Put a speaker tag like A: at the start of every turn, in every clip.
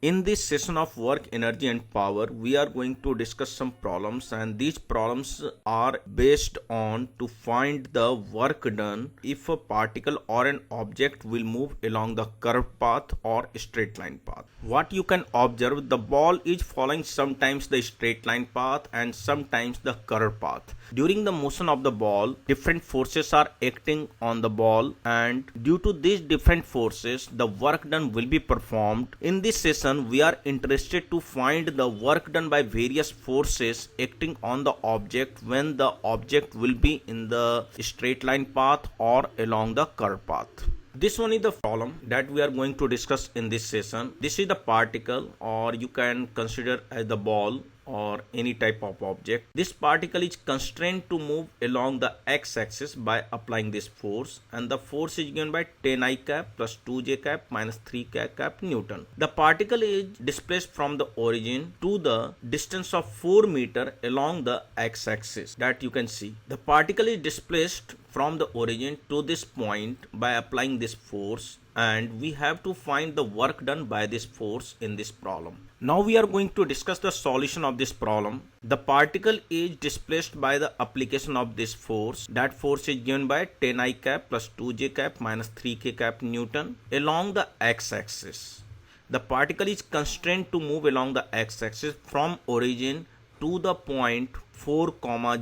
A: In this session of work, energy and power, we are going to discuss some problems, and these problems are based on to find the work done if a particle or an object will move along the curved path or straight line path. What you can observe, the ball is following sometimes the straight line path and sometimes the curved path. During the motion of the ball, different forces are acting on the ball, and due to these different forces, the work done will be performed. In this session, we are interested to find the work done by various forces acting on the object when the object will be in the straight line path or along the curved path. This one is the problem that we are going to discuss in this session. This is the particle, or you can consider as the ball or any type of object. This particle is constrained to move along the x-axis by applying this force, and the force is given by 10 I cap plus 2j cap minus 3 cap Newton. The particle is displaced from the origin to the distance of 4 meter along the x-axis that you can see. The particle is displaced from the origin to this point by applying this force, and we have to find the work done by this force in this problem. Now we are going to discuss the solution of this problem. The particle is displaced by the application of this force. That force is given by 10 I cap plus 2j cap minus 3k cap Newton along the x-axis. The particle is constrained to move along the x-axis from origin to the point 4,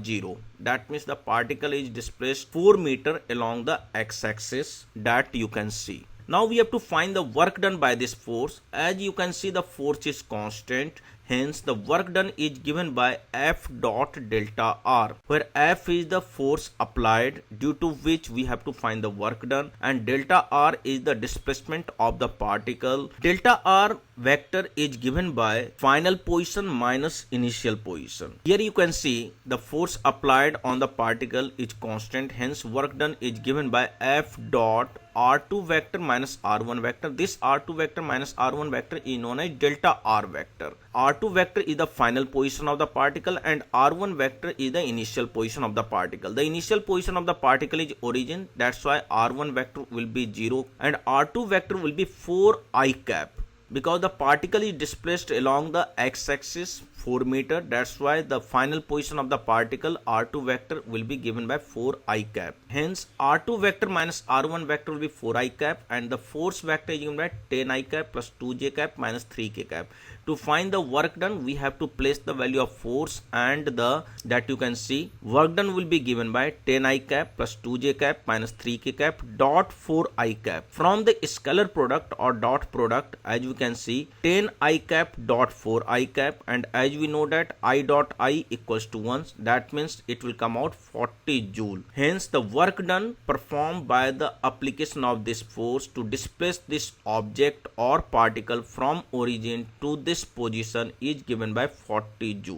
A: 0. That means the particle is displaced 4 meter along the x-axis that you can see. Now we have to find the work done by this force. As you can see, the force is constant. Hence, the work done is given by F dot delta R, where F is the force applied due to which we have to find the work done, and delta R is the displacement of the particle. Delta R vector is given by final position minus initial position. Here you can see the force applied on the particle is constant. Hence, work done is given by F dot R2 vector minus R1 vector. This R2 vector minus R1 vector is known as delta R vector. R2 vector is the final position of the particle and R1 vector is the initial position of the particle. The initial position of the particle is origin. That's why R1 vector will be 0 and R2 vector will be 4 I cap. Because the particle is displaced along the x-axis 4 meter, that's why the final position of the particle R2 vector will be given by 4 I cap. Hence, R2 vector minus R1 vector will be 4 I cap, and the force vector is given by 10 I cap plus 2j cap minus 3k cap. To find the work done, we have to place the value of force, and that you can see work done will be given by 10 I cap plus 2j cap minus 3k cap dot 4 I cap. From the scalar product or dot product, as you can see 10 I cap dot 4 I cap, and as we know that I dot I equals to 1, that means it will come out 40 joule. Hence, the work done performed by the application of this force to displace this object or particle from origin to this position is given by 40 joule.